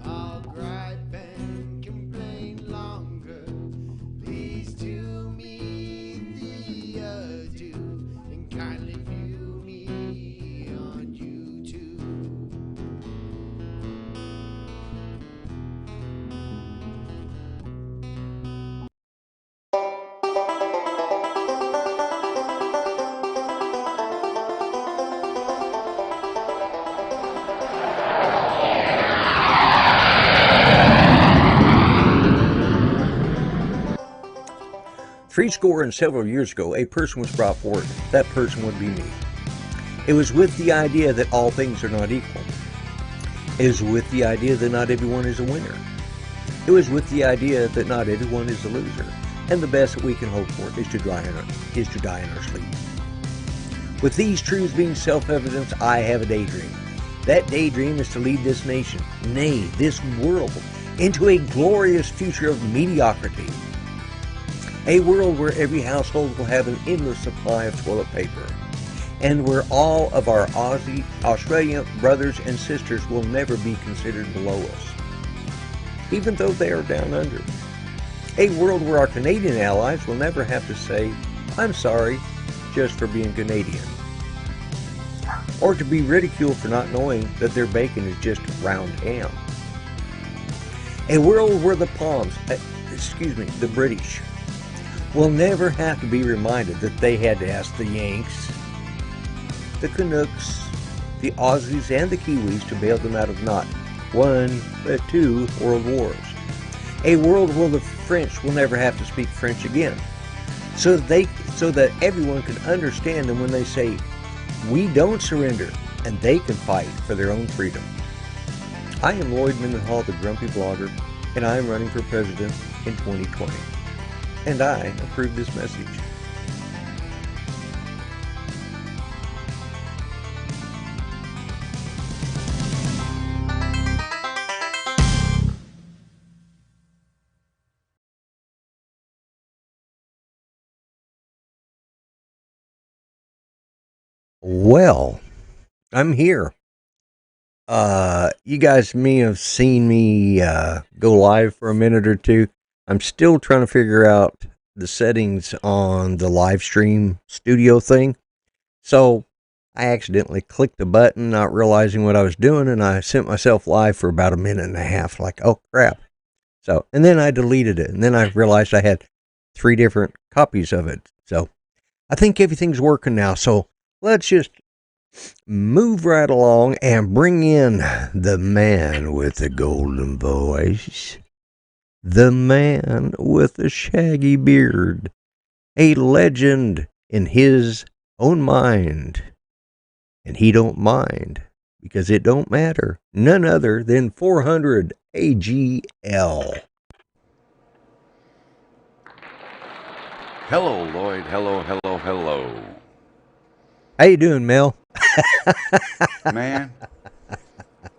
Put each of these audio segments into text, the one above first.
I'll gripe and complain longer. Please do me the adieu and kindly view me on YouTube. Threescore and several years ago, a person was brought forward. That person would be me. It was with the idea that all things are not equal. It was with the idea that not everyone is a winner. It was with the idea that not everyone is a loser. And the best that we can hope for is to die in our sleep. With these truths being self-evident, I have a daydream. That daydream is to lead this nation, nay, this world, into a glorious future of mediocrity. A world where every household will have an endless supply of toilet paper, and where all of our Australian brothers and sisters will never be considered below us, even though they are down under. A world where our Canadian allies will never have to say, "I'm sorry," just for being Canadian, or to be ridiculed for not knowing that their bacon is just round ham. A world where the British will never have to be reminded that they had to ask the Yanks, the Canucks, the Aussies, and the Kiwis to bail them out of not one, but two world wars. A world where the French will never have to speak French again, so that everyone can understand them when they say, "We don't surrender," and they can fight for their own freedom. I am Lloyd Mendenhall, the Grumpy Blogger, and I am running for president in 2020. And I approve this message. Well, I'm here. You guys may have seen me go live for a minute or two. I'm still trying to figure out the settings on the live stream studio thing. So I accidentally clicked the button, not realizing what I was doing, and I sent myself live for about a minute and a half, like, oh crap. So, and then I deleted it, and then I realized I had 3 different copies of it. So I think everything's working now. So let's just move right along and bring in the man with the golden voice. The man with the shaggy beard, a legend in his own mind, and he don't mind, because it don't matter, none other than 400 AGL. Hello, Lloyd, hello. How you doing, Mel? Man,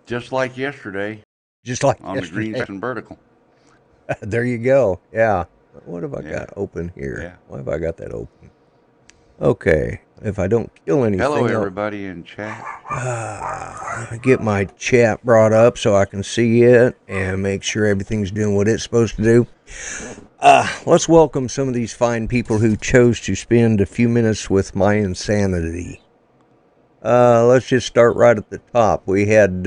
just like yesterday, Just like on yesterday. the Green Vertical. There you go. Yeah. What have I got open here? Yeah. Why have I got that open? Okay. If I don't kill anything. Hello, everybody in chat. Get my chat brought up so I can see it and make sure everything's doing what it's supposed to do. Let's welcome some of these fine people who chose to spend a few minutes with my insanity. Let's just start right at the top. We had,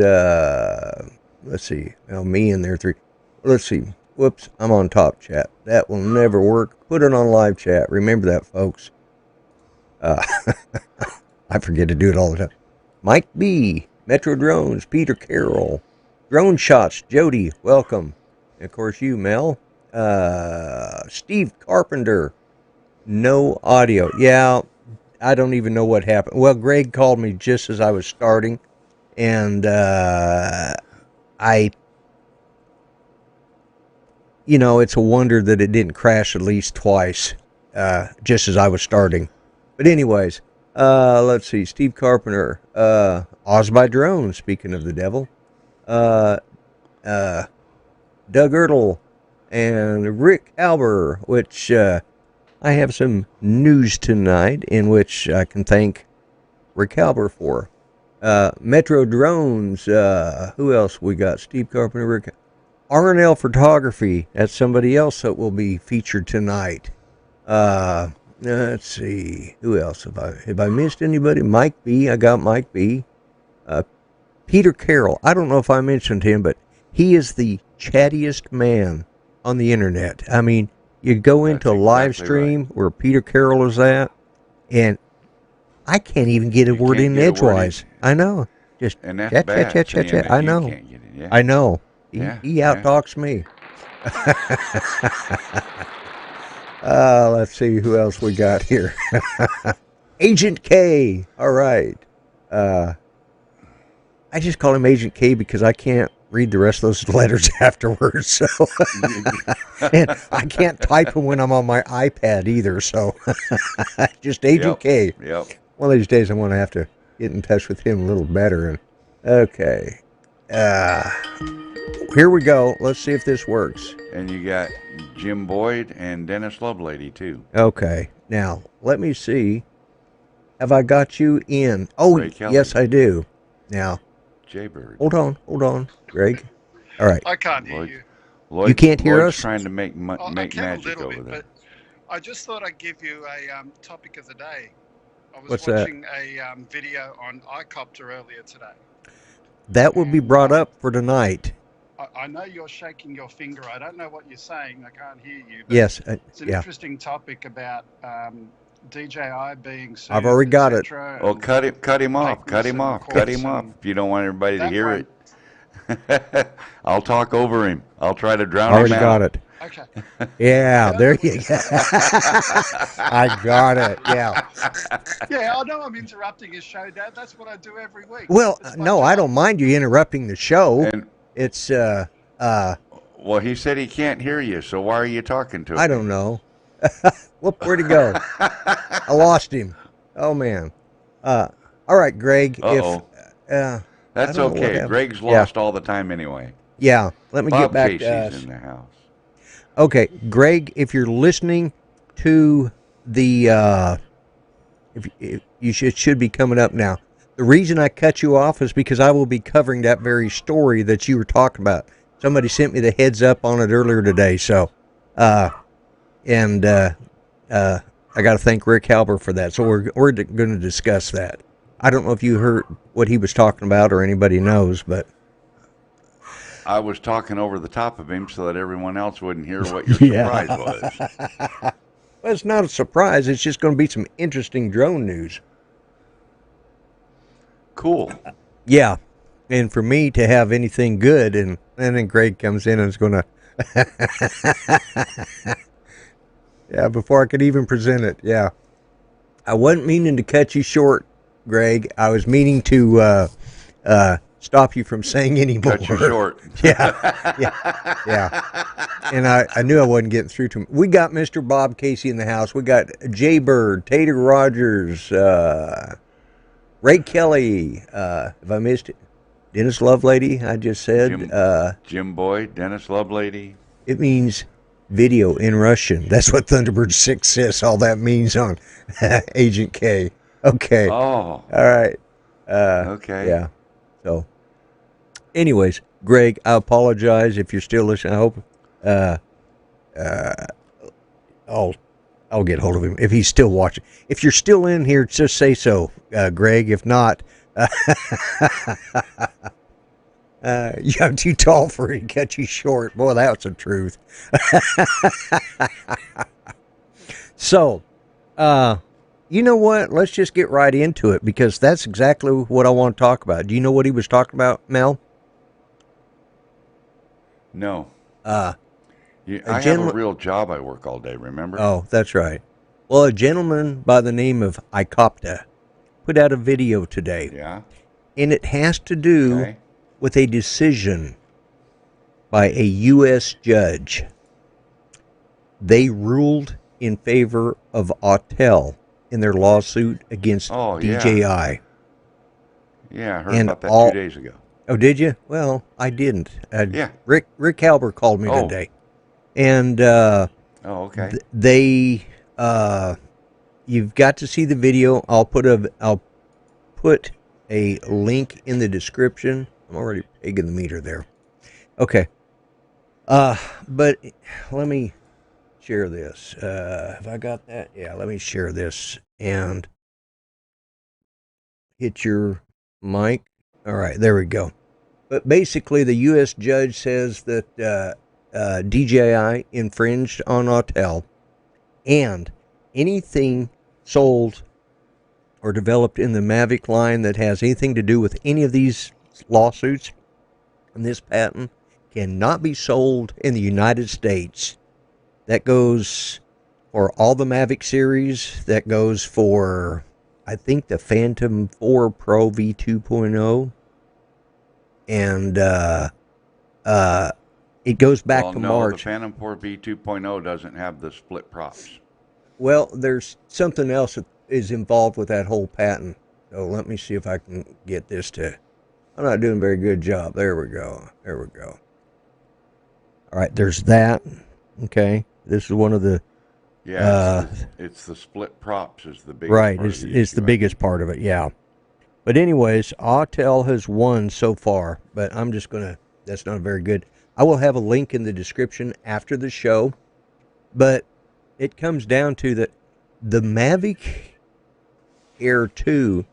let's see, me and there 3. Let's see. Whoops, I'm on top chat. That will never work. Put it on live chat. Remember that, folks. I forget to do it all the time. Mike B, Metro Drones, Peter Carroll, Drone Shots, Jody, welcome. And of course, you, Mel. Steve Carpenter, no audio. Yeah, I don't even know what happened. Well, Greg called me just as I was starting, and it's a wonder that it didn't crash at least twice, just as I was starting. But anyways, let's see. Steve Carpenter, Oz by Drone, speaking of the devil, Doug Ertl, and Rick Alber, which I have some news tonight in which I can thank Rick Alber for. Metro Drones. Who else we got? Steve Carpenter, Rick. R&L Photography. That's somebody else that will be featured tonight. Let's see. Who else have I missed anybody? Mike B. I got Mike B. Peter Carroll. I don't know if I mentioned him, but he is the chattiest man on the internet. I mean, you go into a live stream where Peter Carroll is at, and I can't even get a word in edgewise. I know. Just chat. I know. Yeah. I know. Yeah, He outtalks me. Let's see who else we got here. Agent K. All right. I just call him Agent K because I can't read the rest of those letters afterwards. So, and I can't type them when I'm on my iPad either. So, just Agent K. Yep. One of these days, I'm going to have to get in touch with him a little better. And okay, here we go. Let's see if this works. And you got Jim Boyd and Dennis Lovelady too. Okay, now let me see. Have I got you in? Oh, yes, I do. Now. Jaybird. Hold on, Greg. All right. I can't hear you. Lloyd, you can't hear Lloyd's us? Trying to make magic little over bit, there. but I just thought I'd give you a topic of the day. I was What's watching a video on iCopter earlier today. That will be brought up for tonight. I know you're shaking your finger. I don't know what you're saying. I can't hear you. But Yes. it's an interesting topic about DJI being sued. I've already got it. Oh, cut him off. If you don't want everybody to hear it. I'll talk over him. I'll try to drown him out. Already got it. Okay. Yeah, there you go. I got it. Yeah. Yeah, I know I'm interrupting his show, Dad. That's what I do every week. Well, no, I don't mind you interrupting the show. And, it's well, he said he can't hear you, so why are you talking to him? I don't know. Where'd he go? I lost him. Oh man. All right, Greg. Uh-oh. If that's okay. Greg's lost all the time anyway. Yeah. Let me get back to us. In the house. Okay, Greg, if you're listening to the, it should be coming up now. The reason I cut you off is because I will be covering that very story that you were talking about. Somebody sent me the heads up on it earlier today, so, I got to thank Rick Halber for that. So we're going to discuss that. I don't know if you heard what he was talking about or anybody knows, but. I was talking over the top of him so that everyone else wouldn't hear what your surprise was. Well, it's not a surprise. It's just going to be some interesting drone news. Cool. Yeah. And for me to have anything good, and then Greg comes in and is going to... Yeah, before I could even present it. Yeah. I wasn't meaning to cut you short, Greg. I was meaning to stop you from saying any more. Cut you short. Yeah. And I knew I wasn't getting through to him. We got Mr. Bob Casey in the house. We got Jaybird, Tater Rogers, Ray Kelly. If I missed it, Dennis Lovelady, I just said. Jim Boyd, Dennis Lovelady. It means video in Russian. That's what Thunderbird 6 says. All that means on Agent K. Okay. Oh. All right. Okay. Yeah. So, anyways, Greg, I apologize if you're still listening. I hope I'll get hold of him if he's still watching. If you're still in here, just say so, Greg. If not, I'm too tall for it to cut you short. Boy, that's the truth. So, you know what? Let's just get right into it because that's exactly what I want to talk about. Do you know what he was talking about, Mel? No. I have a real job. I work all day, remember? Oh, that's right. Well, a gentleman by the name of iCopta put out a video today. Yeah. And it has to do with a decision by a U.S. judge. They ruled in favor of Autel in their lawsuit against DJI. Yeah, I heard about that 2 days ago. Oh, did you? Well, I didn't. Yeah. Rick Halber called me today. And they you've got to see the video. I'll put a link in the description. I'm already pegging the meter there. Okay. But let me share this. Have I got that? Yeah, let me share this and hit your mic. All right, there we go. But basically, the U.S. judge says that DJI infringed on Autel, and anything sold or developed in the Mavic line that has anything to do with any of these lawsuits and this patent cannot be sold in the United States. That goes for all the Mavic series. That goes for, I think, the Phantom 4 Pro V2.0. And it goes back to March. The Phantom 4 V2.0 doesn't have the split props. Well, there's something else that is involved with that whole patent. So let me see if I can get this to... I'm not doing a very good job. There we go. There we go. All right, there's that. Okay. This is one of the... Yeah, it's the split props is the biggest right, part it's the biggest part of it, yeah. But anyways, Autel has won so far, but I'm just going to... That's not very good. I will have a link in the description after the show, but it comes down to that the Mavic Air 2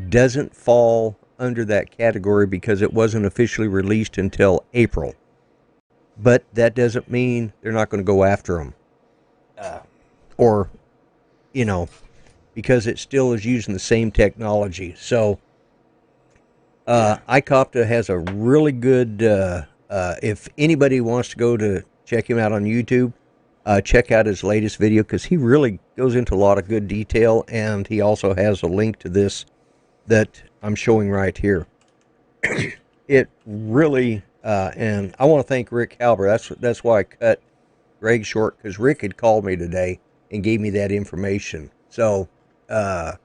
doesn't fall under that category because it wasn't officially released until April. But that doesn't mean they're not going to go after them. Or, you know, because it still is using the same technology. So, iCopta has a really good, if anybody wants to go to check him out on YouTube, check out his latest video because he really goes into a lot of good detail, and he also has a link to this that I'm showing right here. It really, and I want to thank Rick Halber. That's why I cut Greg short, because Rick had called me today and gave me that information. So, I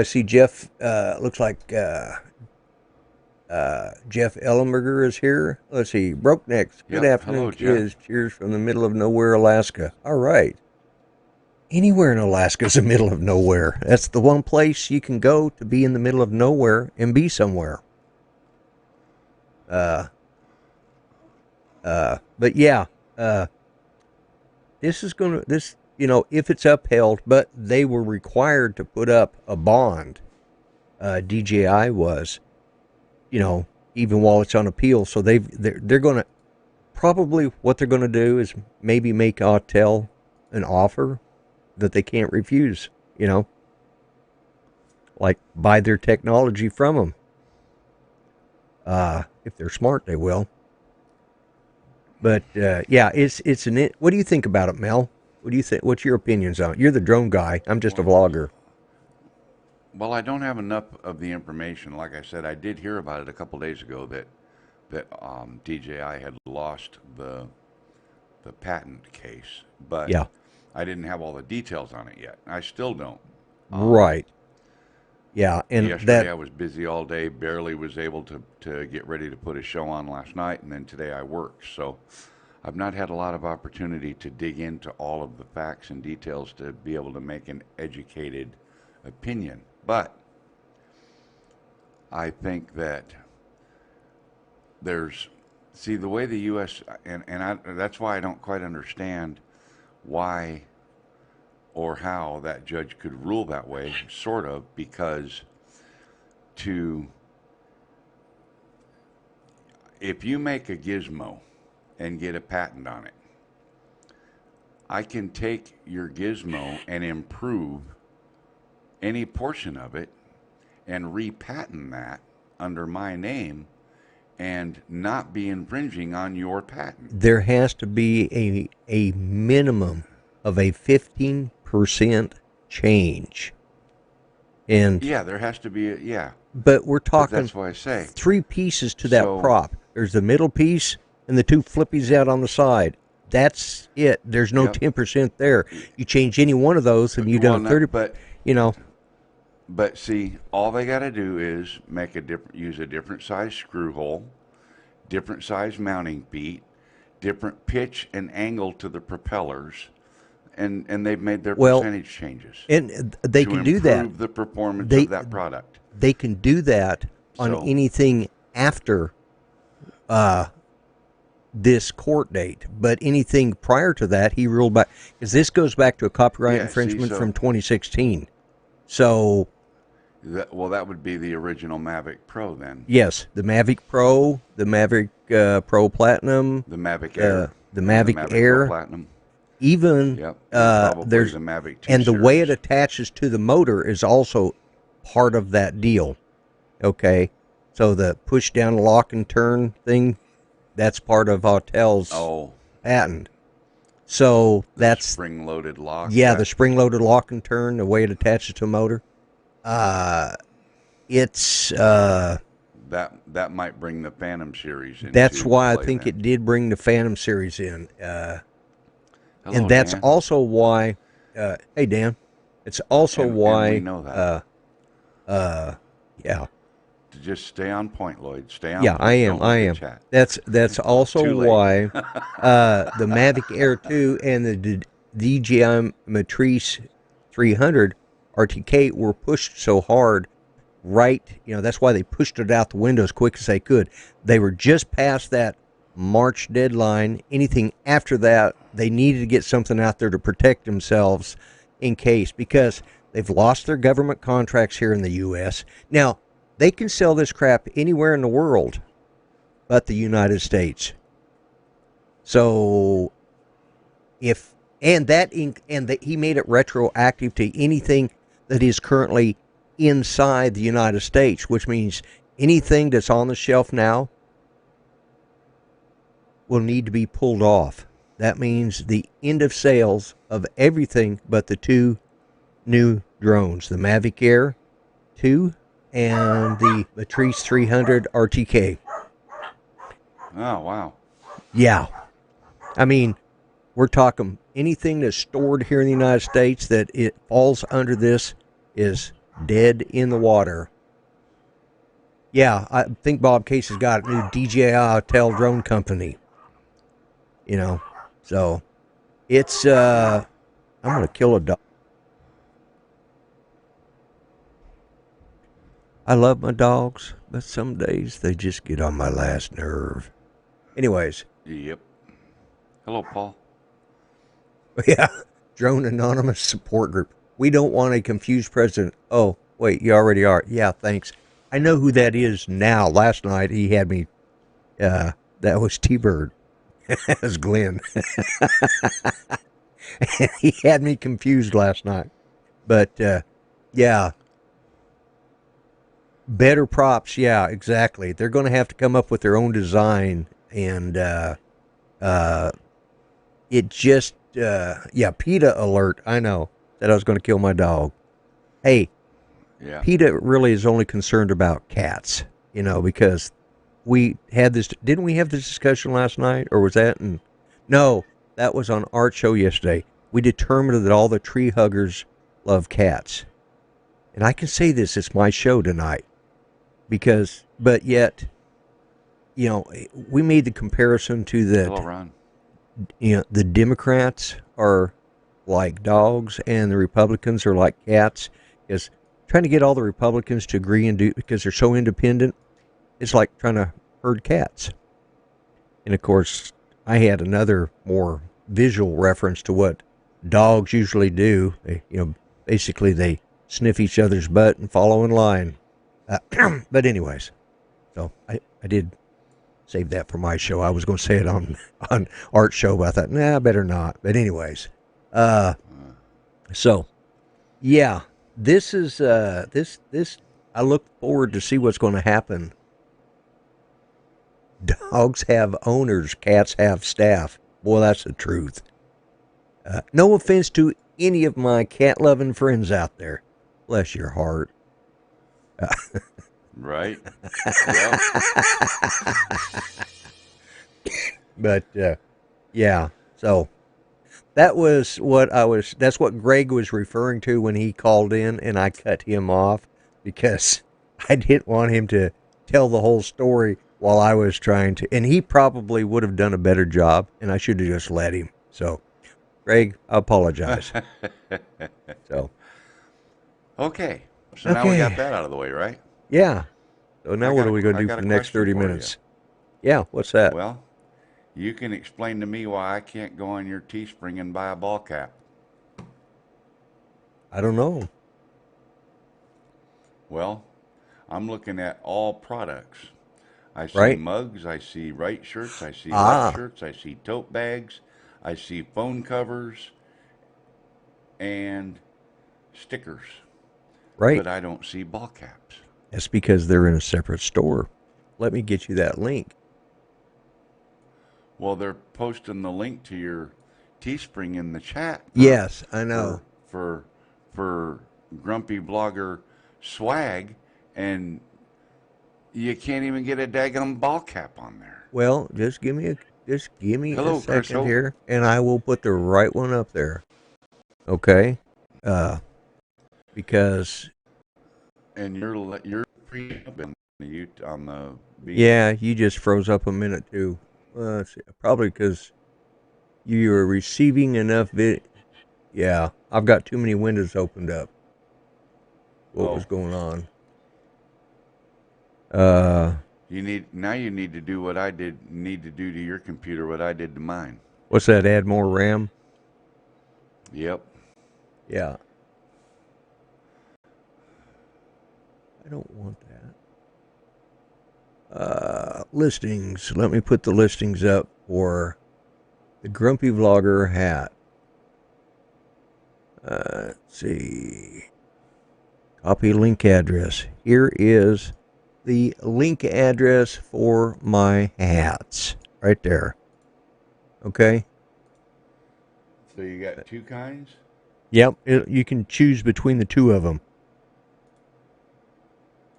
see Jeff, looks like Jeff Ellenberger is here. Let's see, Broke Necks. Good afternoon, hello, kids. Cheers from the middle of nowhere, Alaska. All right. Anywhere in Alaska is the middle of nowhere. That's the one place you can go to be in the middle of nowhere and be somewhere. But yeah, this is going to, if it's upheld, but they were required to put up a bond. DJI was, even while it's on appeal. So they're going to, probably what they're going to do is maybe make Autel an offer that they can't refuse, like buy their technology from them. If they're smart, they will. But yeah, what do you think about it, Mel? What do you think? What's your opinions on it? You're the drone guy. I'm just a vlogger. Well, I don't have enough of the information. Like I said, I did hear about it a couple days ago that DJI had lost the patent case, but yeah, I didn't have all the details on it yet. I still don't. Right. Yeah, and yesterday I was busy all day, barely was able to get ready to put a show on last night, and then today I worked. So I've not had a lot of opportunity to dig into all of the facts and details to be able to make an educated opinion. But I think that the way the U.S., that's why I don't quite understand why or how that judge could rule that way, sort of, because if you make a gizmo and get a patent on it, I can take your gizmo and improve any portion of it and repatent that under my name and not be infringing on your patent. There has to be a minimum of a 15% change. And yeah, there has to be but we're talking, that's why I say 3 pieces to that prop. There's the middle piece and the 2 flippies out on the side. That's it. There's no 10% there. You change any one of those and you've done 30%. But But see, all they got to do is use a different size screw hole, different size mounting feet, different pitch and angle to the propellers, and they've made their Well, percentage changes and they to can do that. improve the performance They- of that product. They can do that on So- anything after this court date, but anything prior to that, he ruled back, because this goes back to a copyright Yeah, see, infringement so- from 2016. So, That would be the original Mavic Pro then. yes, the Mavic Pro, the Mavic Pro Platinum, The Mavic Air. the Mavic Pro Air, Platinum. even Yep. Probably there's the Mavic 2 and the way it series. attaches to the motor is also part of that deal. Okay, so the push down lock and turn thing, that's part of Autel's patent. So that's spring-loaded lock. yeah, the spring-loaded lock and turn, the way it attaches to a motor. It's that might bring the Phantom series in. that's why I play think then. it did bring the Phantom series in. Hello, And that's Dan. also why, hey Dan, it's also And why, we know that. yeah, Just stay on point, Lloyd. Stay on yeah, point. I am, Don't look at chat. That's also Too late. why, the Mavic Air 2 and the DJI Matrice 300 RTK were pushed so hard, right, that's why they pushed it out the window as quick as they could. They were just past that March deadline. Anything after that, they needed to get something out there to protect themselves in case, because they've lost their government contracts here in the U.S. Now, they can sell this crap anywhere in the world but the United States. So, he made it retroactive to anything that is currently inside the United States, which means anything that's on the shelf now will need to be pulled off. That means the end of sales of everything but the two new drones, the Mavic Air 2 and the Matrice 300 RTK. Oh, wow. Yeah. I mean, we're talking anything that's stored here in the United States that it falls under this is dead in the water. Yeah, I think Bob Case has got a new DJI Autel drone company. So it's, I'm going to kill a dog. I love my dogs, but some days they just get on my last nerve. Anyways. Yep. Hello, Paul. Yeah, Drone Anonymous Support Group. We don't want a confused president. Oh, wait, you already are. Yeah, thanks. I know who that is now. Last night he had me, that was T-Bird. That was Glenn. He had me confused last night. But, yeah. Better props, yeah, exactly. They're going to have to come up with their own design, and it just, PETA alert, I know, that I was going to kill my dog. Hey, Yeah. PETA really is only concerned about cats, because we had this, didn't we have this discussion last night, or was that no, that was on Art Show yesterday. We determined that all the tree huggers love cats. And I can say this, it's my show tonight. But yet, we made the comparison to Hello, that, Ron. the Democrats are like dogs and the Republicans are like cats. Because trying to get all the Republicans to agree and do, because they're so independent, it's like trying to herd cats. And of course, I had another more visual reference to what dogs usually do. They, basically they sniff each other's butt and follow in line. But anyways, so I did save that for my show. I was going to say it on Art Show, but I thought, nah, better not. But anyways, so yeah, this is this. I look forward to see what's going to happen. Dogs have owners, cats have staff. Boy, that's the truth. No offense to any of my cat-loving friends out there. Bless your heart. Right? Yep. But, yeah, so that's what Greg was referring to when he called in, and I cut him off because I didn't want him to tell the whole story while I was trying to, and he probably would have done a better job, and I should have just let him. So, Greg, I apologize. So, Okay. So now we got that out of the way, right? yeah. So now what are we going to I do got for a the next question 30 for you. minutes? Yeah, what's that? Well, you can explain to me why I can't go on your Teespring and buy a ball cap. I don't know. Well, I'm looking at all products. I see Right? mugs, I see right shirts, I see Ah, left shirts, I see tote bags, I see phone covers and stickers, right. but I don't see ball caps. That's because they're in a separate store. Let me get you that link. Well, they're posting the link to your Teespring in the chat. Yes, I know. For Grumpy Blogger swag, and you can't even get a daggum ball cap on there. Well, just give me a Hello, Chris second Hope. here, and I will put the right one up there. Okay, because And you're pre on the yeah, you just froze up a minute too. Let's see, probably because you are receiving enough Yeah, I've got too many windows opened up. What was going on? You need to do what I need to do to your computer, what I did to mine. What's that? Add more RAM? Yep. Yeah. I don't want that. Listings. Let me put the listings up for the Grumpy Vlogger hat. Let's see. Copy link address. Here is the link address for my hats. Right there. Okay? So you got two kinds? Yep. You can choose between the two of them.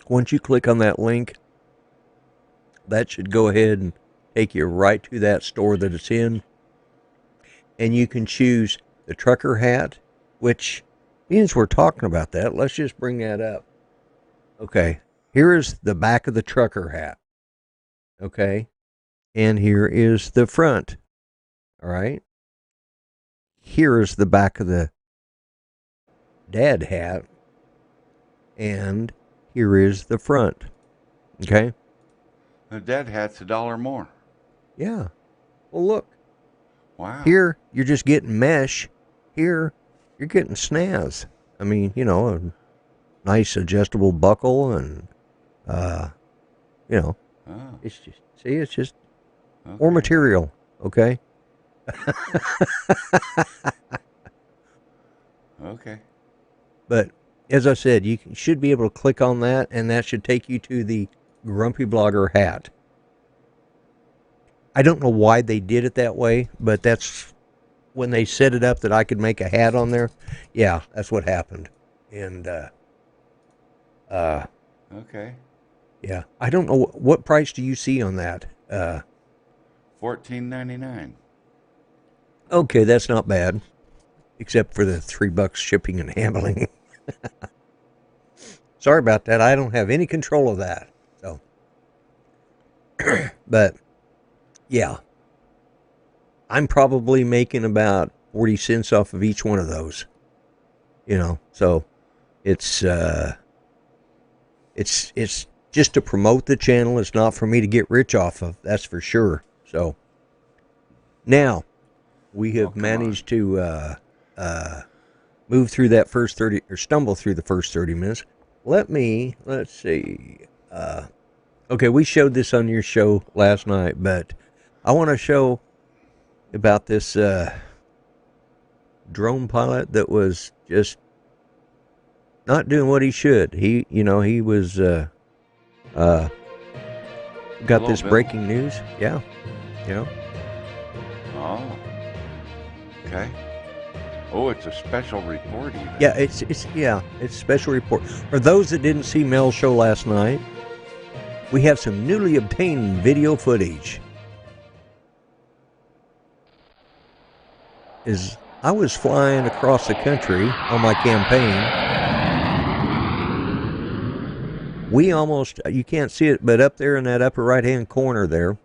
Once you click on that link, that should go ahead and take you right to that store that it's in. And you can choose the trucker hat, which means we're talking about that. Let's just bring that up. Okay, here is the back of the trucker hat. Okay, and here is the front. All right. Here is the back of the dad hat, and here is the front. Okay. The dad hat's $1 more. Yeah. Well, look. Wow. Here, you're just getting mesh. Here, you're getting snaz. I mean, you know, a nice adjustable buckle and, you know, it's just, see, it's just more material, okay? Okay. But, as I said, you should be able to click on that, and that should take you to the Grumpy Blogger hat. I don't know why they did it that way, but that's when they set it up that I could make a hat on there. Yeah, that's what happened. And Okay. yeah, I don't know what price do you see on that. $14.99. Okay, that's not bad, except for the $3 shipping and handling. Sorry about that. I don't have any control of that. So, but yeah, I'm probably making about 40 cents off of each one of those. You know, so it's just to promote the channel. It's not for me to get rich off of. That's for sure. So now we have managed to move through that first 30 or stumble through the first 30 minutes. Let's see. Okay, we showed this on your show last night, but I want to show about this drone pilot that was just not doing what he should. He was got this breaking news. Yeah. Oh. Okay. Oh, it's a special report even. Yeah, it's a special report. For those that didn't see Mel's show last night, we have some newly obtained video footage. As I was flying across the country on my campaign, we almost, you can't see it, but up there in that upper right-hand corner there,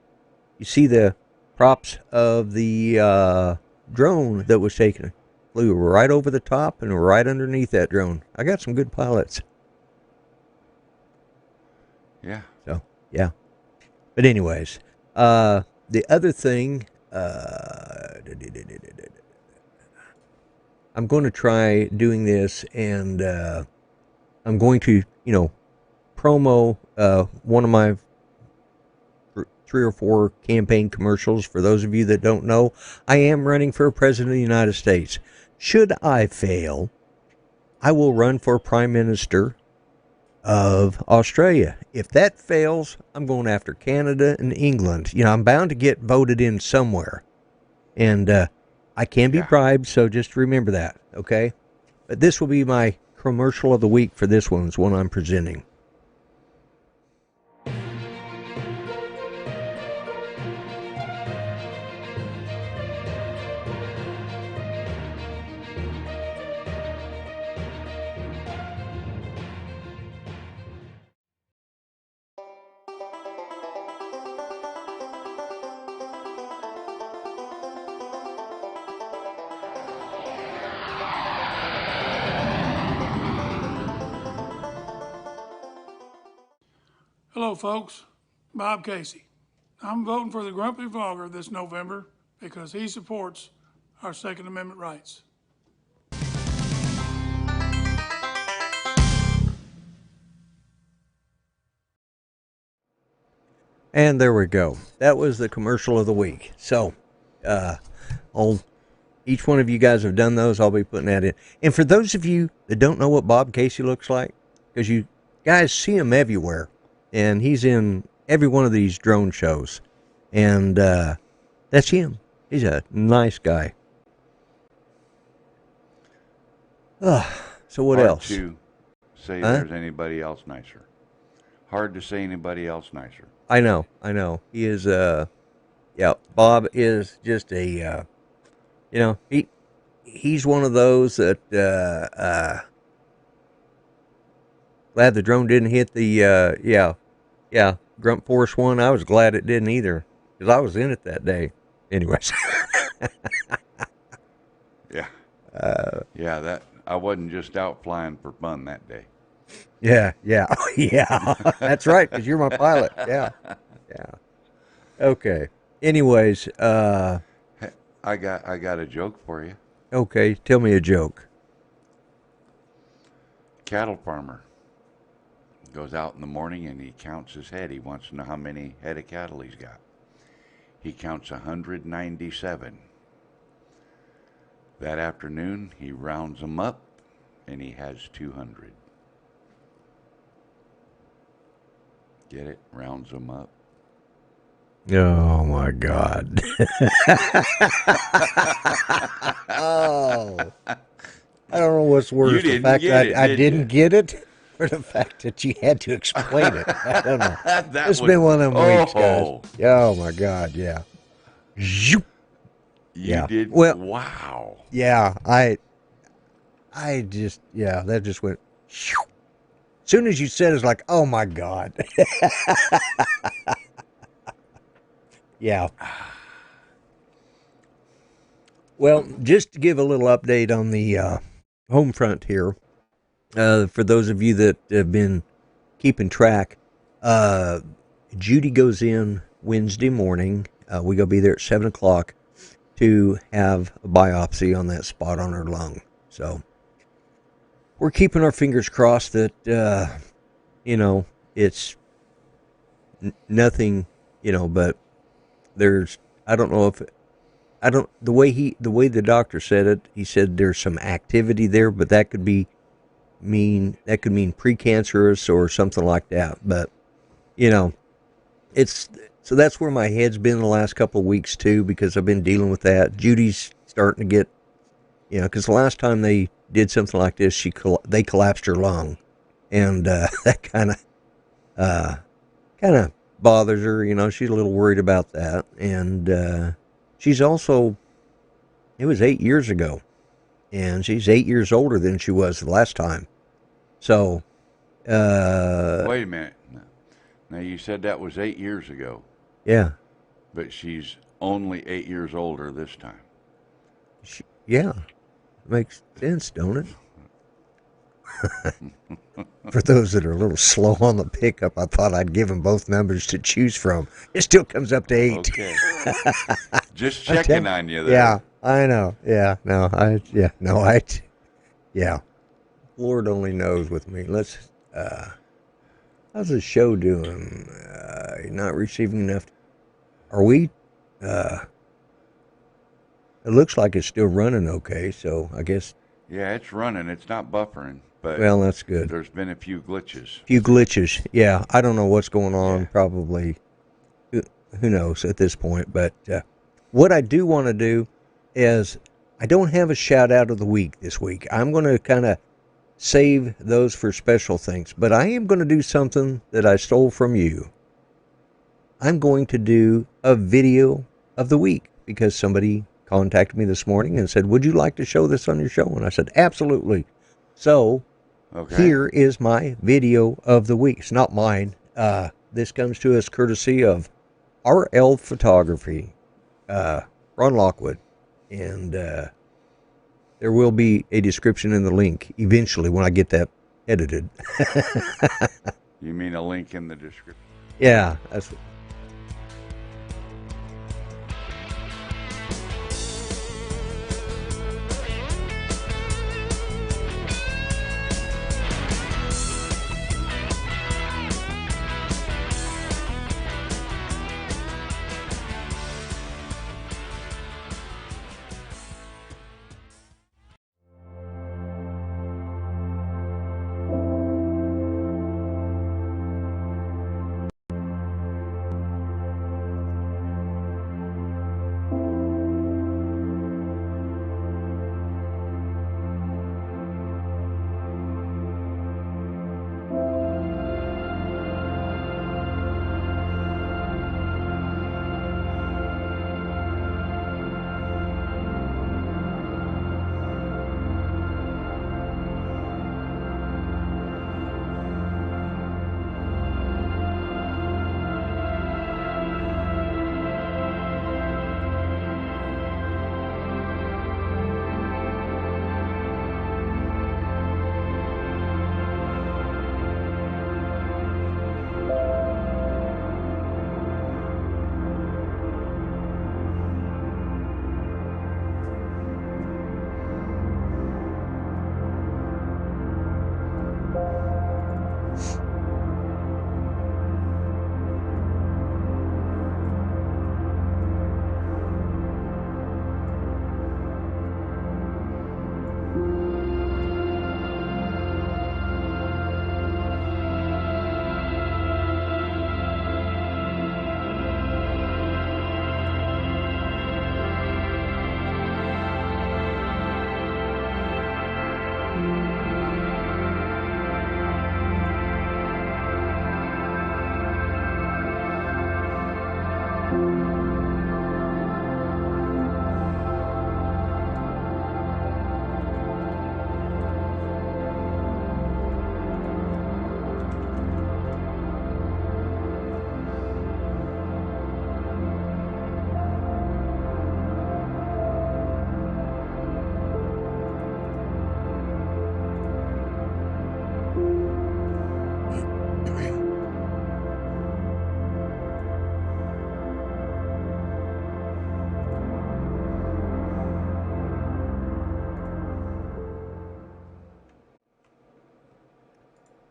you see the props of the drone that was taken flew right over the top and right underneath that drone. I got some good pilots. Yeah. So, yeah. But anyways, the other thing, I'm going to try doing this, and I'm going to, promo one of my 3 or 4 campaign commercials. For those of you that don't know, I am running for president of the United States. Should I fail, I will run for Prime Minister of Australia. If that fails, I'm going after Canada and England. I'm bound to get voted in somewhere. And I can be bribed, so just remember that, okay? But this will be my commercial of the week for this one, is one I'm presenting. Hello, folks. Bob Casey. I'm voting for the Grumpy Vlogger this November because he supports our Second Amendment rights. And there we go. That was the commercial of the week. So, each one of you guys have done those. I'll be putting that in. And for those of you that don't know what Bob Casey looks like, because you guys see him everywhere, and he's in every one of these drone shows, and that's him. He's a nice guy. So what else? Hard to say there's anybody else nicer. Hard to say anybody else nicer. I know. He is, Bob is just a, he's one of those that, glad the drone didn't hit the, Grunt Force 1. I was glad it didn't either, because I was in it that day. Anyways. Yeah. That I wasn't just out flying for fun that day. Yeah. That's right, because you're my pilot. Yeah. Okay. Anyways, I got a joke for you. Okay, tell me a joke. Cattle farmer goes out in the morning and he counts his head. He wants to know how many head of cattle he's got. He counts 197. That afternoon, he rounds them up and he has 200. Get it? Rounds them up. Oh my God. Oh. I don't know what's worse, the fact that I didn't get it, or the fact that you had to explain it. I don't know. It's been one of them weeks, guys. Oh my God, yeah. You did? Well, wow. Yeah, I just, that just went, as soon as you said it, it's like, oh my God. Yeah. Well, just to give a little update on the home front here, for those of you that have been keeping track, Judy goes in Wednesday morning. We're going to be there at 7 o'clock to have a biopsy on that spot on her lung. So we're keeping our fingers crossed that, it's nothing, but there's, I don't know if, the way the doctor said it, he said there's some activity there, but that could mean precancerous or something like that. But, so that's where my head's been the last couple of weeks too, because I've been dealing with that. Judy's starting to get, because the last time they did something like this, they collapsed her lung, and that kind of bothers her. She's a little worried about that, and she's also, it was 8 years ago, and she's 8 years older than she was the last time. So, wait a minute. Now you said that was 8 years ago. Yeah. But she's only 8 years older this time. Yeah, makes sense, don't it? For those that are a little slow on the pickup, I thought I'd give them both numbers to choose from. It still comes up to 8. Okay. Just I'm checking on you there. Yeah, I know. Yeah, no, yeah. Lord only knows with me. How's the show doing? You're not receiving enough. Are we? It looks like it's still running okay, so I guess. Yeah, it's running. It's not buffering, but Well, that's good. there's been a few glitches. Few glitches. Yeah, I don't know what's going on. Yeah. Probably, who knows at this point. But what I do want to do is I don't have a shout out of the week this week. I'm going to kind of save those for special things. But I am going to do something that I stole from you. I'm going to do a video of the week because somebody contacted me this morning and said, would you like to show this on your show? And I said, absolutely. So here is my video of the week. It's not mine. This comes to us courtesy of RL Photography, Ron Lockwood. And there will be a description in the link eventually when I get that edited. You mean a link in the description? Yeah, that's what.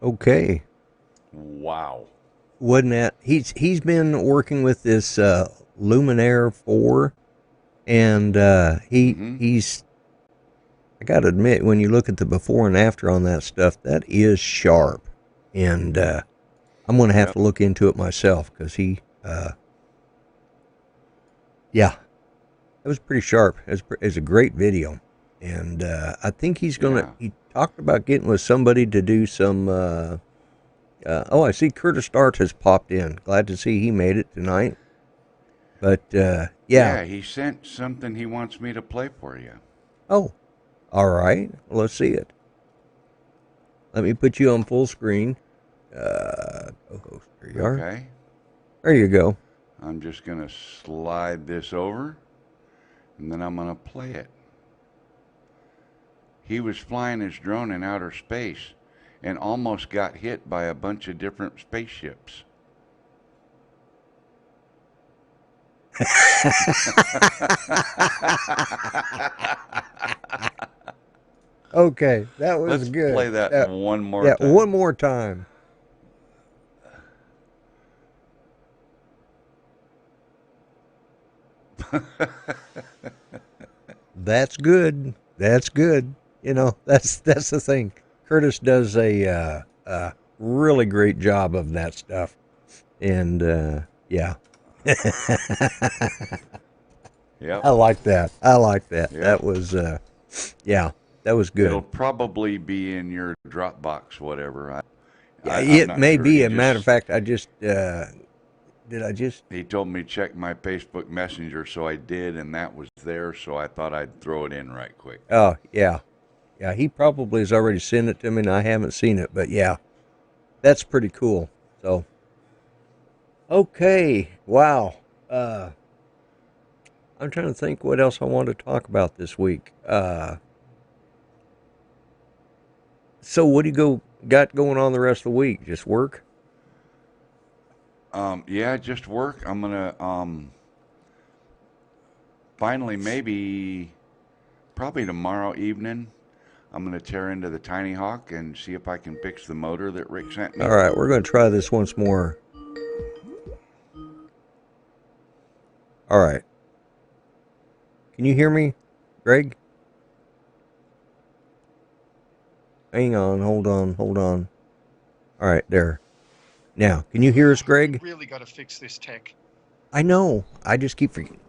Okay. Wow. Wasn't that he's been working with this Luminaire 4 and he's I got to admit when you look at the before and after on that stuff that is sharp and I'm going to have to look into it myself cuz he yeah, it was pretty sharp. It's a great video. And I think he's going to he talked about getting with somebody to do some oh, I see Curtis Dart has popped in. Glad to see he made it tonight. But, Yeah, he sent something he wants me to play for you. Oh, all right. Well, let's see it. Let me put you on full screen. Co-host, there you are. Okay. There you go. I'm just going to slide this over, and then I'm going to play it. he was flying his drone in outer space and almost got hit by a bunch of different spaceships. Okay, that was Let's good. play that one more yeah, time. one more time. That's good. That's good. You know, that's the thing. Curtis does a really great job of that stuff, and yeah, Yep. I like that. I like that. Yep. That was yeah, that was good. It'll probably be in your Dropbox, whatever. I'm It not may sure. be. He A matter of just fact, I just did. I just he told me check my Facebook Messenger, so I did, and that was there. So I thought I'd throw it in right quick. oh yeah, yeah. He probably has already sent it to me, and I haven't seen it. But yeah, that's pretty cool. So okay, wow. I'm trying to think what else I want to talk about this week. So what do you got going on the rest of the week? Just work? Yeah, just work. I'm gonna finally probably tomorrow evening. I'm gonna tear into the Tiny Hawk and see if I can fix the motor that Rick sent me. All right, we're going to try this once more. All right. Can you hear me, Greg? Hang on, hold on. All right, there. Now, can you hear us, Greg? Really got to fix this tech. I know. I just keep forgetting.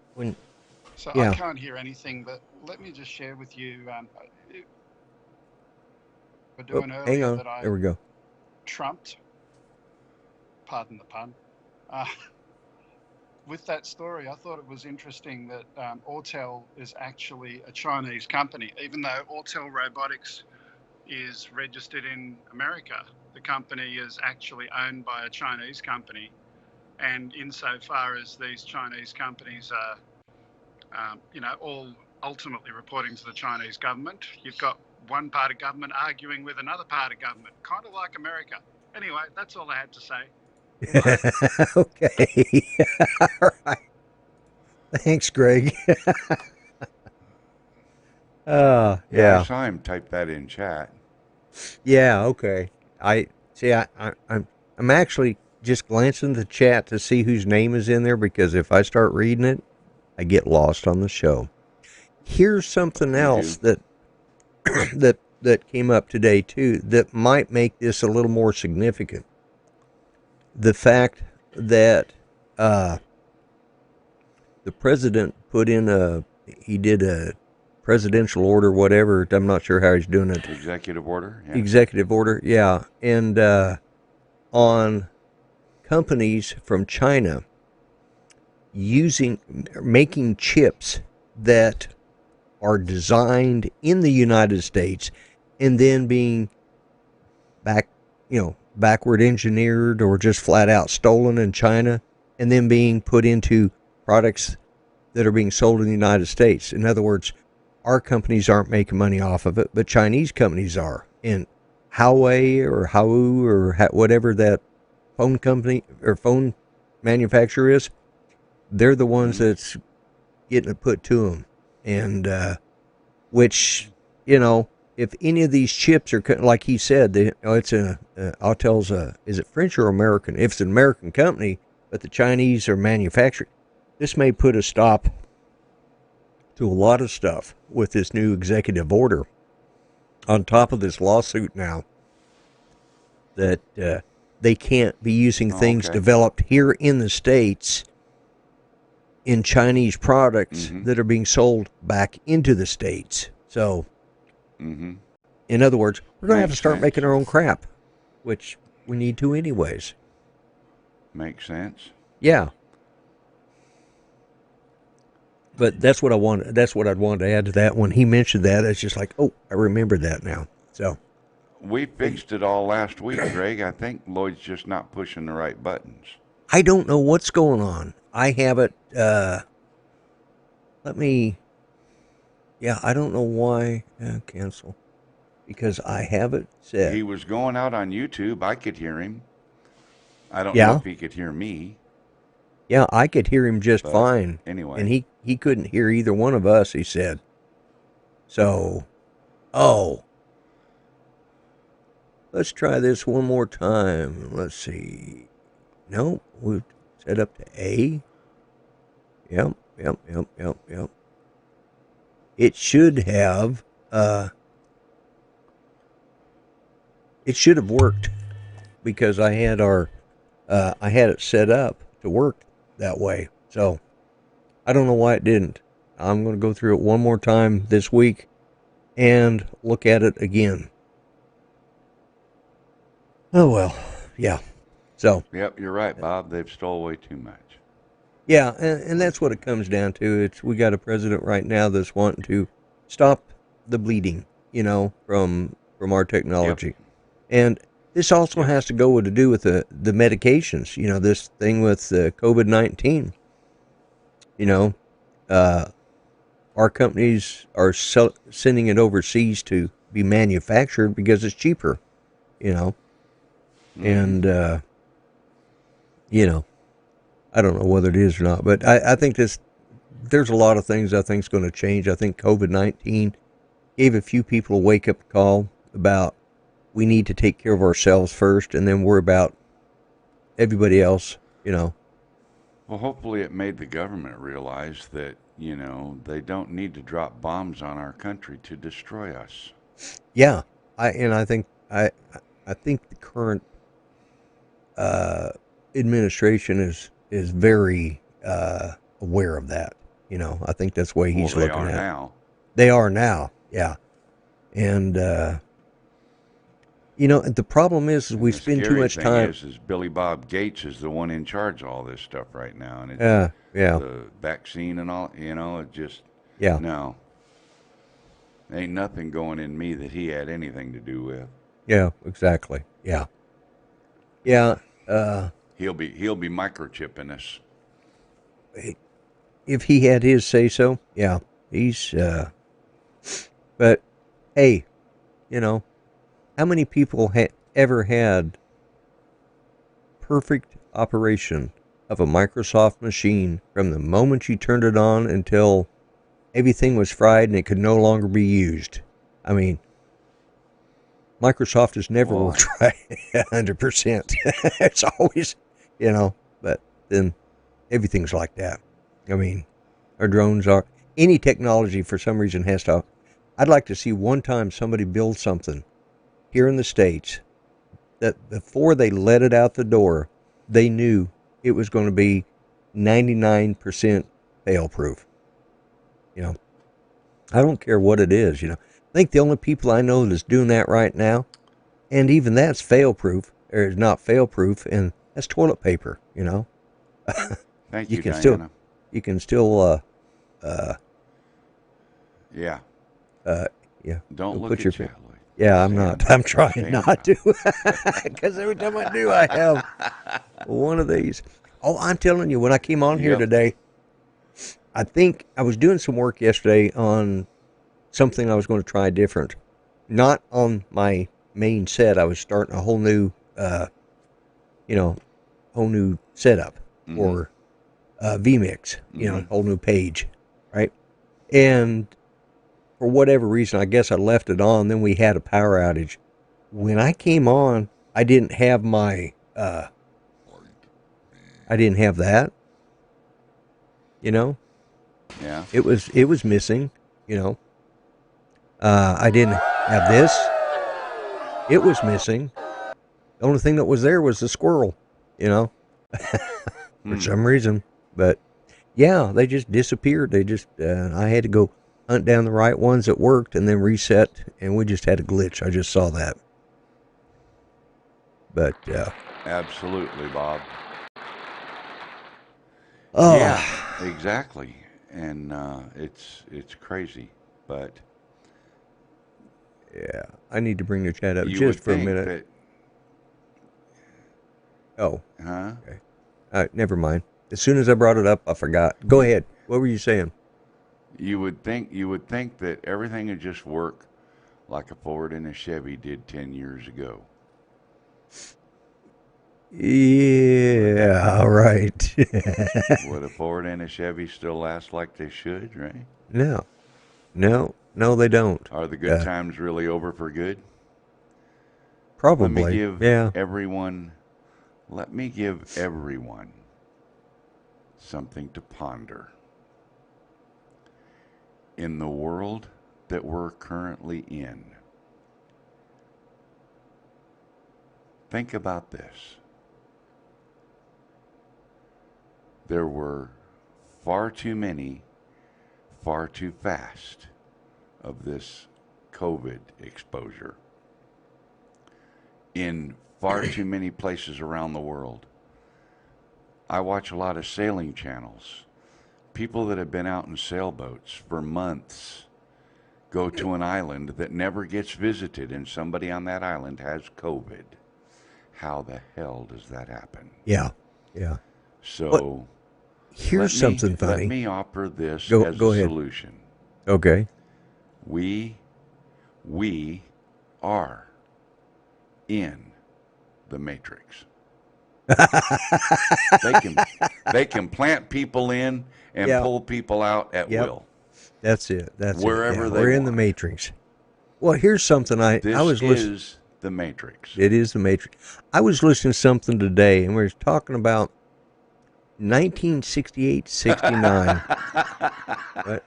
So Yeah. I can't hear anything, but let me just share with you. We're doing Hang earlier on. that I There we go. trumped, pardon the pun, with that story. I thought it was interesting that Autel is actually a Chinese company, even though Autel Robotics is registered in America. The company is actually owned by a Chinese company, and insofar as these Chinese companies are, all ultimately reporting to the Chinese government, you've got one part of government arguing with another part of government, kind of like America. Anyway, that's all I had to say. Okay. All right. Thanks, Greg. Yeah, yeah. I saw him type that in chat. Yeah, okay. I see. I'm actually just glancing the chat to see whose name is in there because if I start reading it, I get lost on the show. Here's something else that that came up today too that might make this a little more significant. The fact that the president he did a presidential order, whatever. I'm not sure how he's doing it. Executive order. Yeah. Executive order, yeah, and on companies from China making chips that are designed in the United States and then being backward engineered or just flat out stolen in China and then being put into products that are being sold in the United States. In other words, our companies aren't making money off of it, but Chinese companies are. And Huawei or Hau or whatever that phone company or phone manufacturer is, they're the ones that's getting it put to them. And which, if any of these chips are, like he said, it's Autel's is it French or American? If it's an American company, but the Chinese are manufacturing, this may put a stop to a lot of stuff with this new executive order. On top of this lawsuit now, that they can't be using things developed here in the States in Chinese products that are being sold back into the States. So, in other words, we're going to have to start making our own crap, which we need to anyways. Makes sense. Yeah. But that's what I wanted. That's what I'd want to add to that. When he mentioned that, it's just like, oh, I remember that now. So we fixed it all last week, Greg. I think Lloyd's just not pushing the right buttons. I don't know what's going on. I have it. I don't know why. Cancel. because I have it set. He was going out on YouTube. I could hear him. I don't know Yeah, if he could hear me, yeah, I could hear him just but fine, and anyway. he couldn't hear either one of us. He said so. Oh, let's try this one more time. Let's see. No, we've set up to A. Yep, yep, yep, yep, yep. It should have. It should have worked because I had it set up to work that way. So I don't know why it didn't. I'm going to go through it one more time this week and look at it again. Oh well, yeah. So Yep, you're right, Bob. They've stole way too much. yeah, and that's what it comes down to. It's we got a president right now that's wanting to stop the bleeding, from our technology. Yep. And this also Yep. has to go to do with the medications. This thing with COVID-19. You know, uh, our companies are sending it overseas to be manufactured because it's cheaper. You know, and I don't know whether it is or not, but I think there's a lot of things I think is going to change. I think COVID-19 gave a few people a wake-up call about we need to take care of ourselves first and then worry about everybody else. Well, hopefully it made the government realize that, they don't need to drop bombs on our country to destroy us. Yeah, I think the current administration is very aware of that. I think that's the way he's Well, they looking are at it. now. They are now, yeah. And the problem is And we the spend too scary much thing time. is Billy Bob Gates is the one in charge of all this stuff right now, and it's Yeah, the vaccine and all. It just yeah, no, ain't nothing going in me that he had anything to do with. yeah, exactly. Yeah, yeah. He'll be microchipping us. If he had his say so, yeah, he's. But hey, how many people ever had perfect operation of a Microsoft machine from the moment you turned it on until everything was fried and it could no longer be used? I mean, Microsoft has never Well, worked right 100%. It's always, but then everything's like that. I mean, our drones are, any technology for some reason has to, I'd like to see one time somebody build something here in the States that before they let it out the door, they knew it was going to be 99% fail-proof. I don't care what it is. I think the only people I know that's doing that right now, and even that's fail-proof, or is not fail-proof, and that's toilet paper. thank You you, can Diana. still, Yeah, yeah. don't look put at your, you. yeah, I'm Stay not. on- I'm trying stay not on. to, because every time I do, I have one of these. Oh, I'm telling you, when I came on here Yep. today, I think I was doing some work yesterday on something I was going to try different. Not on my main set. I was starting a whole new, whole new setup for vMix. Whole new page, right? And for whatever reason, I guess I left it on. Then we had a power outage. When I came on, I didn't have my, I didn't have that. Yeah. It was missing. I didn't have this. It was missing. The only thing that was there was the squirrel. For some reason. But yeah, they just disappeared. They just, I had to go hunt down the right ones that worked and then reset, and we just had a glitch. I just saw that. But, Absolutely, Bob. oh, Yeah, exactly. And it's crazy, but yeah, I need to bring the chat up you just would for a think minute. Oh, huh? okay. All right, never mind. As soon as I brought it up, I forgot. Go ahead. What were you saying? You would think that everything would just work like a Ford and a Chevy did 10 years ago. Yeah, right. Would a Ford and a Chevy still last like they should, right? No, no, they don't. Are the good times really over for good? Probably. Let me give Yeah. everyone something to ponder. In the world that we're currently in, think about this. There were far too many, far too fast of this COVID exposure in far too many places around the world. I watch a lot of sailing channels. People that have been out in sailboats for months go to an island that never gets visited, and somebody on that island has COVID. How the hell does that happen? Yeah. So Here's something funny. Let me offer this Go as ahead. a solution. Okay. We are in the Matrix. They can plant people in and pull people out at will. That's it. Wherever they We're in want. the Matrix. Well, here's something I was listening. This is the Matrix. It is the Matrix. I was listening to something today, and we were talking about 1968, 69. But,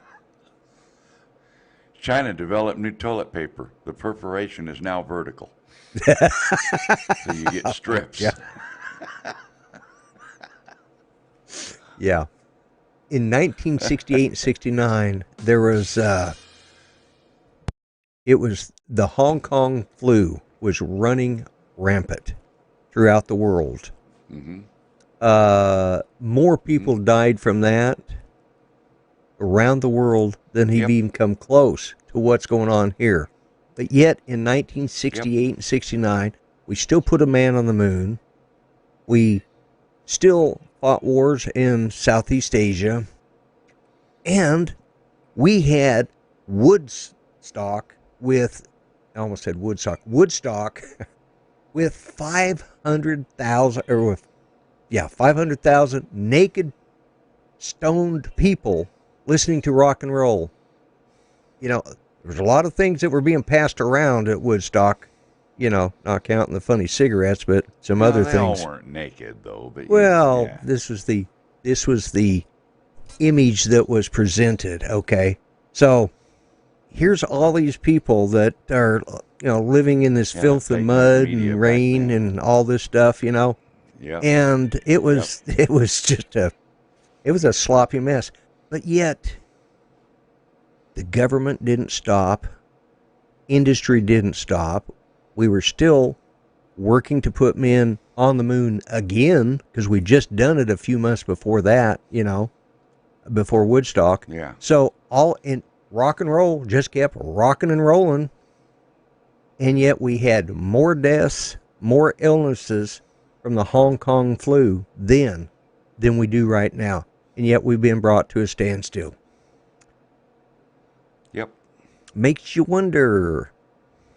China developed new toilet paper. The perforation is now vertical. So you get strips. Yeah. In 1968 and 69, there was, it was the Hong Kong flu was running rampant throughout the world. Mm-hmm. More people died from that around the world than have even come close to what's going on here. But yet, in 1968 and 69, we still put a man on the moon. We still fought wars in Southeast Asia. And we had Woodstock with, I almost said Woodstock with 500,000 naked, stoned people listening to rock and roll. You know, there was a lot of things that were being passed around at Woodstock, you know, not counting the funny cigarettes, but some other things. They all weren't naked, though. But this was the image that was presented, okay? So here's all these people that are, you know, living in this filth and mud and rain and all this stuff, you know. Yeah. And it was just a sloppy mess. But yet the government didn't stop. Industry didn't stop. We were still working to put men on the moon again, because we just done it a few months before that, you know, before Woodstock. Yeah. So all in rock and roll just kept rocking and rolling. And yet we had more deaths, more illnesses from the Hong Kong flu then than we do right now. And yet we've been brought to a standstill. Yep. Makes you wonder.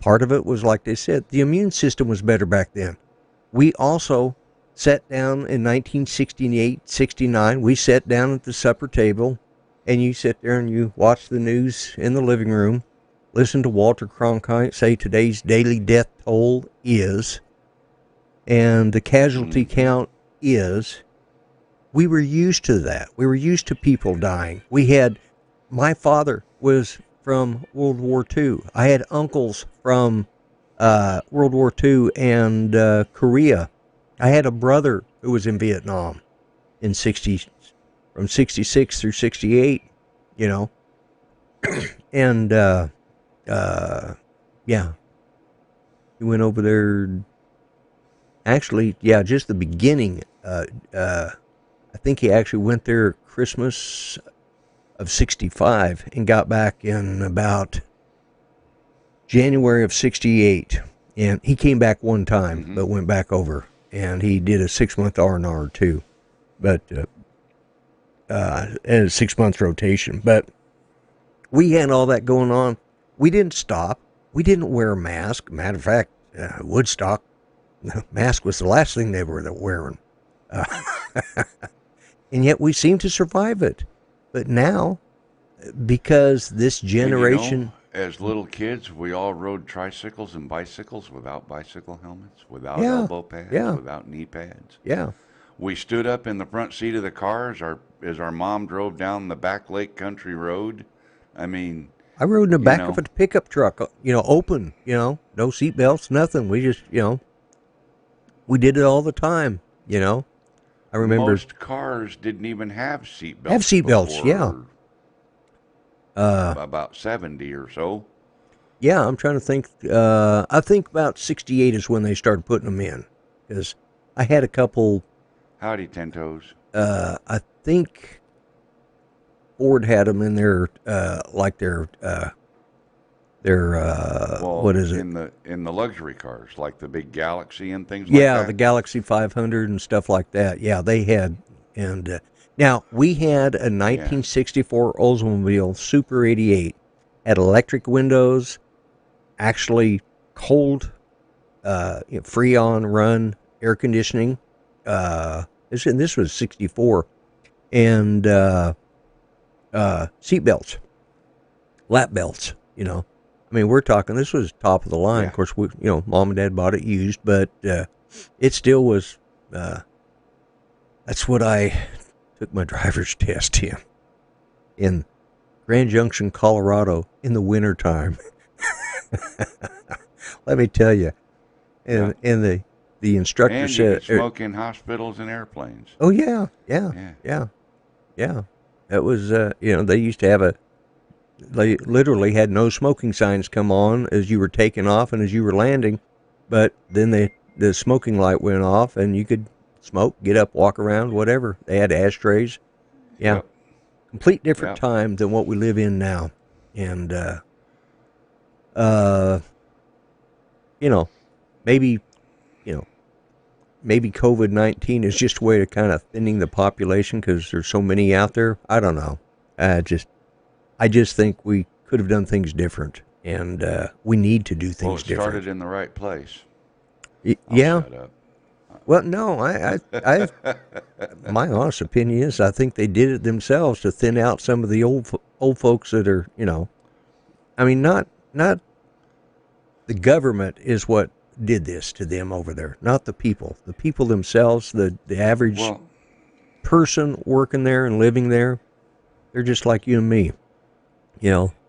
Part of it was, like they said, the immune system was better back then. We also sat down in 1968, 69. We sat down at the supper table, and you sit there and you watch the news in the living room, listen to Walter Cronkite say today's daily death toll is, and the casualty count is. We were used to that. We were used to people dying. My father was from World War II. I had uncles from World War II and Korea. I had a brother who was in Vietnam from 66 through 68, you know. And, yeah. He went over there, actually, yeah, just the beginning. I think he actually went there Christmas of 65 and got back in about January of 68. And he came back one time, but went back over. And he did a 6-month R&R too. But, and a 6-month rotation. But we had all that going on. We didn't stop. we didn't wear a mask. Matter of fact, Woodstock, the mask was the last thing they were wearing. And yet we seem to survive it. But now, because this generation... As little kids, we all rode tricycles and bicycles without bicycle helmets, without Yeah, elbow pads, yeah. without knee pads. Yeah. We stood up in the front seat of the car as our mom drove down the back Lake Country Road. I mean, I rode in the back know. of a pickup truck, open, no seat belts, nothing. We just, we did it all the time, I remember. Most cars didn't even have seat belts. Have seat belts, yeah. About 70 or so. Yeah, I'm trying to think. I think about 68 is when they started putting them in. Because I had a couple. Howdy, Ten Toes. I think Ford had them in their, Well, what is it? In the luxury cars, like the big Galaxy and things like that. Yeah, the Galaxy 500 and stuff like that. Yeah, they had. And now, we had a 1964 Oldsmobile Super 88. Had electric windows, actually cold, Freon run air conditioning. This was 64. And seat belts, lap belts, I mean, we're talking, this was top of the line. Yeah. Of course, mom and dad bought it used, but it still was, that's what I took my driver's test in Grand Junction, Colorado, in the wintertime. Let me tell you. And the instructor And said... you could smoke in hospitals and airplanes. Oh, yeah. That was, they used to have they literally had no smoking signs come on as you were taking off and as you were landing, but then the smoking light went off and you could smoke, get up, walk around, whatever. They had ashtrays. Yeah. Yep. Complete different time than what we live in now. And, maybe COVID-19 is just a way to kind of thinning the population because there's so many out there. I don't know. I just think we could have done things different, and we need to do things different. Started in the right place. Yeah. Shut up. Well, no, I my honest opinion is I think they did it themselves to thin out some of the old folks that are, I mean, not the government is what did this to them over there, not the people. The people themselves, the average person working there and living there, they're just like you and me,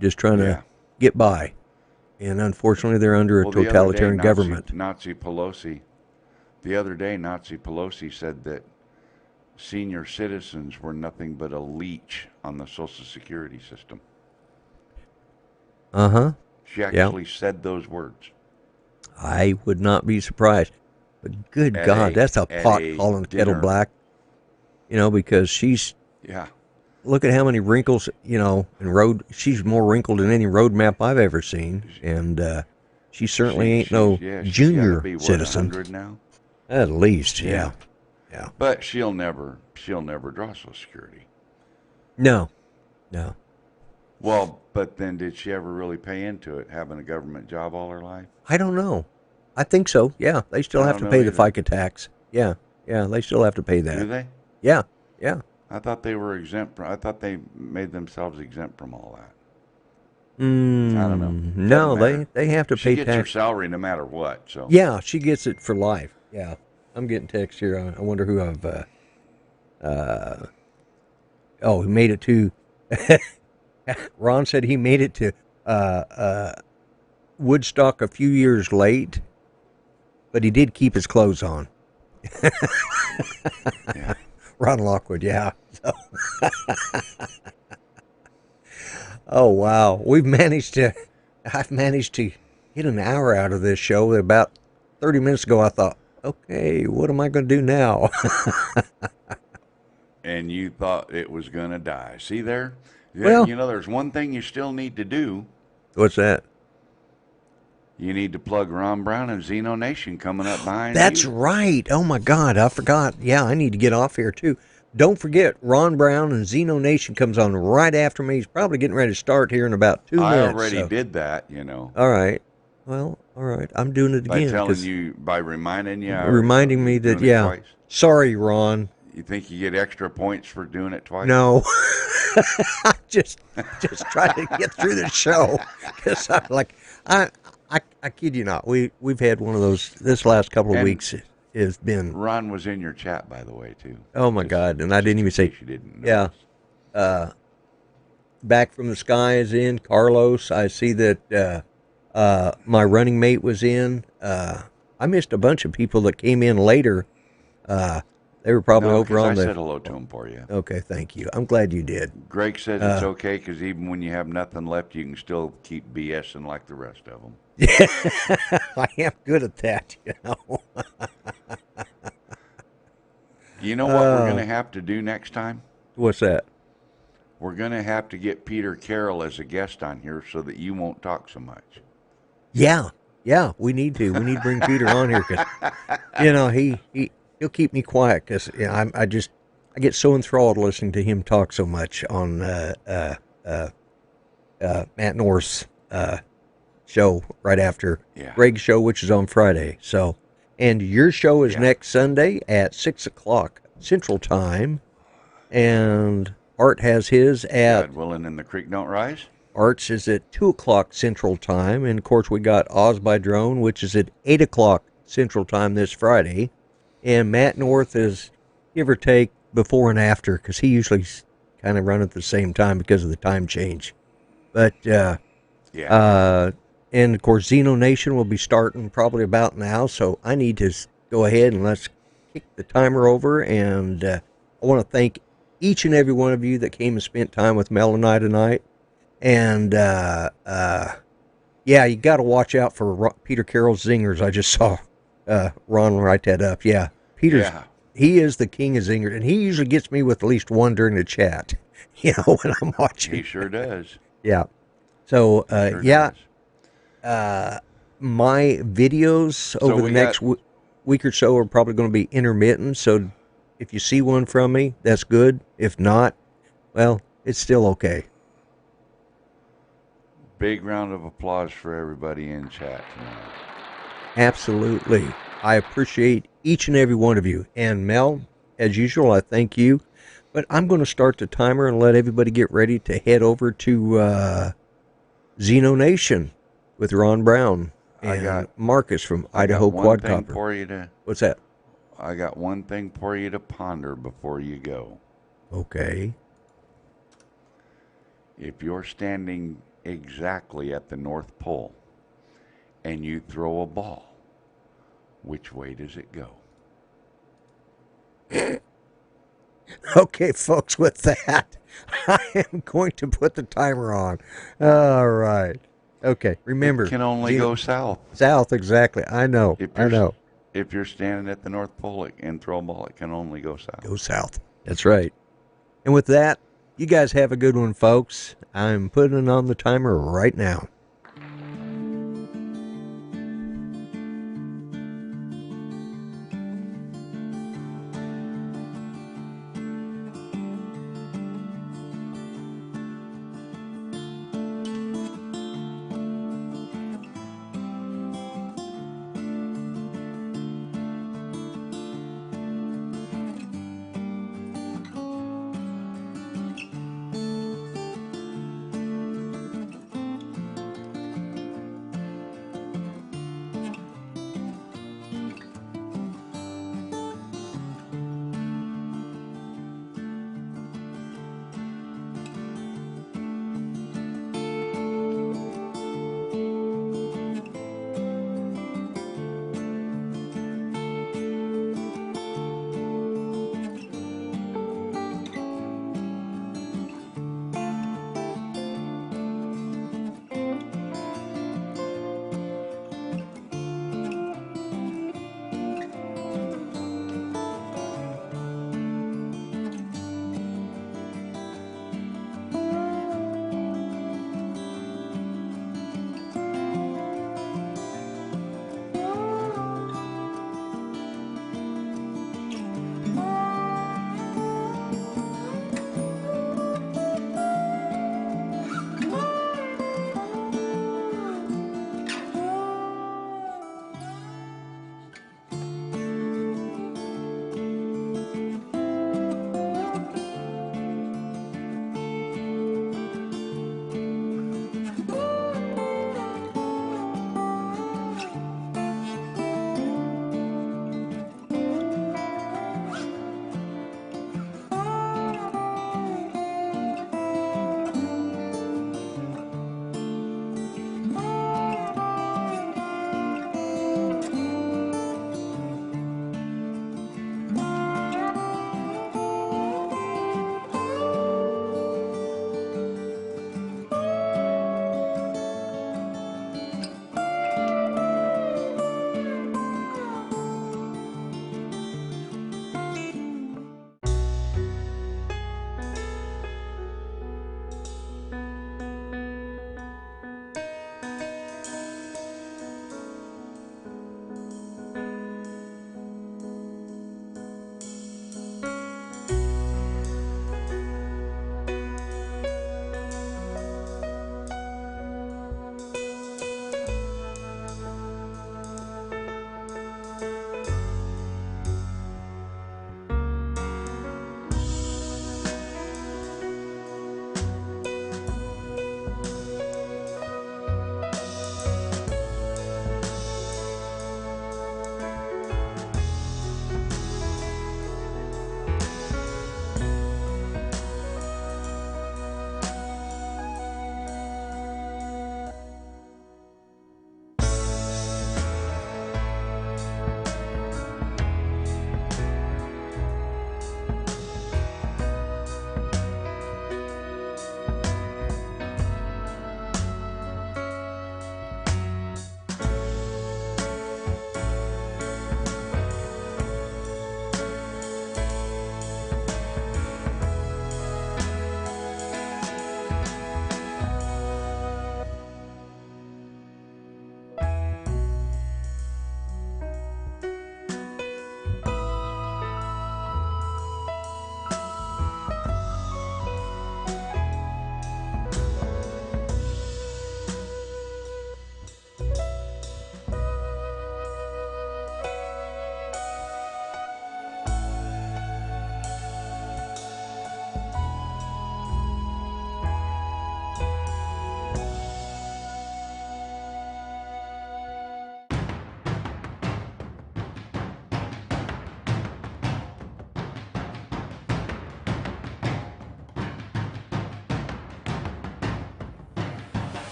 just trying to get by. And unfortunately, they're under a totalitarian government. The other day, Nazi Pelosi said that senior citizens were nothing but a leech on the Social Security system. Uh-huh. She actually said those words. I would not be surprised. But good God, that's a pot calling kettle black. Because she's... Yeah. Look at how many wrinkles, she's more wrinkled than any road map I've ever seen. And she certainly ain't no junior citizen. 100 now? At least, yeah. But she'll never draw Social Security. No. Well, but then did she ever really pay into it, having a government job all her life? I don't know. I think so, yeah. They still have to pay the FICA tax. Yeah, they still have to pay that. Do they? Yeah. I thought they were exempt. I thought they made themselves exempt from all that. I don't know. No, they have to pay tax. She gets her salary no matter what. So yeah, she gets it for life. Yeah, I'm getting text here. I wonder who I've. He made it to. Ron said he made it to Woodstock a few years late, but he did keep his clothes on. Yeah. Ron Lockwood, yeah. So. Oh, wow. I've managed to get an hour out of this show. About 30 minutes ago, I thought, okay, what am I going to do now? And you thought it was going to die. See there? Well, there's one thing you still need to do. What's that? You need to plug Ron Brown and Xeno Nation coming up behind That's you. right. Oh, my God. I forgot. Yeah, I need to get off here, too. Don't forget, Ron Brown and Xeno Nation comes on right after me. He's probably getting ready to start here in about 2 minutes. I already did that, All right. Well, all right. I'm doing it By again. telling 'Cause you, by reminding you, reminding me that, doing it yeah. twice? Sorry, Ron. You think you get extra points for doing it twice? No. just trying to get through the show. Because I'm like, I kid you not. We've had one of those this last couple of And weeks has been, Ron was in your chat, by the way, too. oh my Just- God. And I just didn't even in say, case you didn't yeah. notice. Back from the Sky is in. Carlos, I see that my running mate was in. I missed a bunch of people that came in later. They were probably No, over 'cause on I the. said hello to him for you. Okay, thank you. I'm glad you did. Greg says it's okay because even when you have nothing left, you can still keep BSing like the rest of them. Yeah, I am good at that, you know. You know what we're going to have to do next time? What's that? We're going to have to get Peter Carroll as a guest on here so that you won't talk so much. Yeah, we need to. We need to bring Peter on here because, you know, he'll keep me quiet because you know, I get so enthralled listening to him talk so much on Matt North's show right after Yeah. Greg's show, which is on Friday. So, and your show is Yeah. next Sunday at 6:00 Central Time, and Art has his at God willing and the creek don't rise. Arts is at 2:00 Central Time, and of course we got Oz by Drone, which is at 8:00 Central Time this Friday, and Matt North is give or take before and after because he usually kind of run at the same time because of the time change. But Yeah. and of course Xeno Nation will be starting probably about now, so I need to go ahead and let's kick the timer over. And I want to thank each and every one of you that came and spent time with Mel and I tonight. And yeah, you got to watch out for Peter Carroll's zingers. I just saw Ron write that up. Yeah, he is the king of zingers, and he usually gets me with at least one during the chat. You know, when I'm watching. He sure does. Yeah. So Sure yeah, does. my videos over the next week or so are probably going to be intermittent. So if you see one from me, that's good. If not, well, it's still okay. Big round of applause for everybody in chat tonight. Absolutely. I appreciate each and every one of you. And Mel, as usual, I thank you. But I'm going to start the timer and let everybody get ready to head over to Xeno Nation with Ron Brown and Marcus from Idaho Quadcopter. What's that? I got one thing for you to ponder before you go. Okay. If you're standing exactly at the North Pole and you throw a ball, which way does it go? Okay, folks, with that, I am going to put the timer on. All right. Okay, remember. It can only go south. South, exactly. I know. If you're standing at the North Pole and throw a ball, it can only go south. Go south. That's right. And with that, you guys have a good one, folks. I'm putting on the timer right now.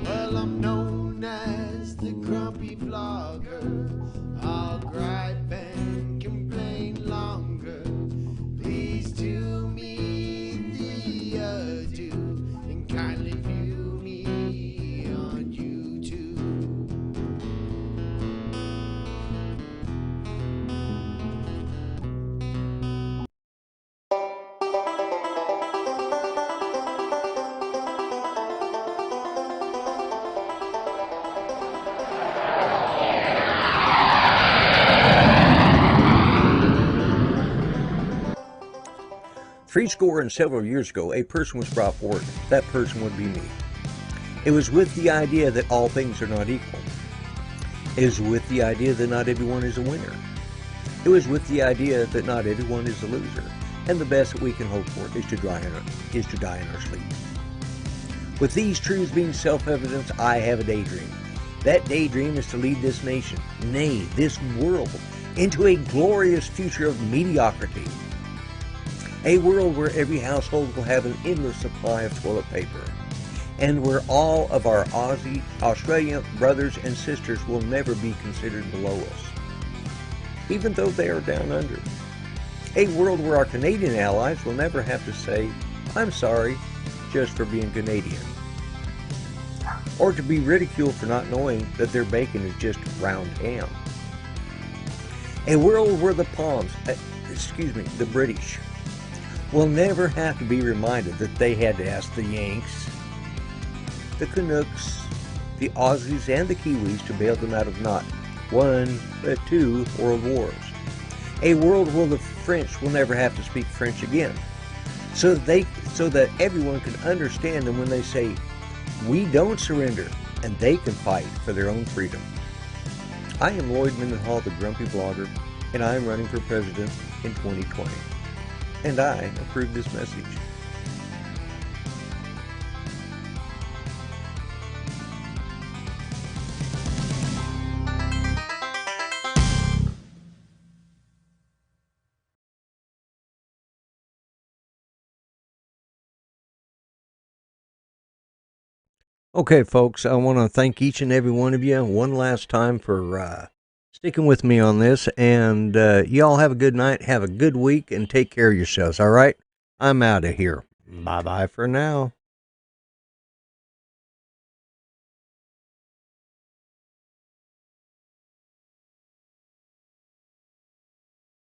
Well, I'm known as the grumpy vlogger. I'll gripe and complain longer. Please do me the ado and kindly view me on YouTube. Three score and several years ago, a person was brought forward. That person would be me. It was with the idea that all things are not equal. It was with the idea that not everyone is a winner. It was with the idea that not everyone is a loser. And the best that we can hope for is to die in our sleep. With these truths being self-evident, I have a daydream. That daydream is to lead this nation, nay, this world, into a glorious future of mediocrity. A world where every household will have an endless supply of toilet paper, and where all of our Australian brothers and sisters will never be considered below us, even though they are down under. A world where our Canadian allies will never have to say, "I'm sorry," just for being Canadian, or to be ridiculed for not knowing that their bacon is just round ham. A world where the British will never have to be reminded that they had to ask the Yanks, the Canucks, the Aussies, and the Kiwis to bail them out of not one, but two world wars. A world where the French will never have to speak French again, so that everyone can understand them when they say, "We don't surrender," and they can fight for their own freedom. I am Lloyd Mendenhall, the Grumpy Blogger, and I am running for president in 2020. And I approve this message. Okay, folks, I want to thank each and every one of you one last time for sticking with me on this. And y'all have a good night, have a good week, and take care of yourselves, all right? I'm out of here. Bye-bye for now.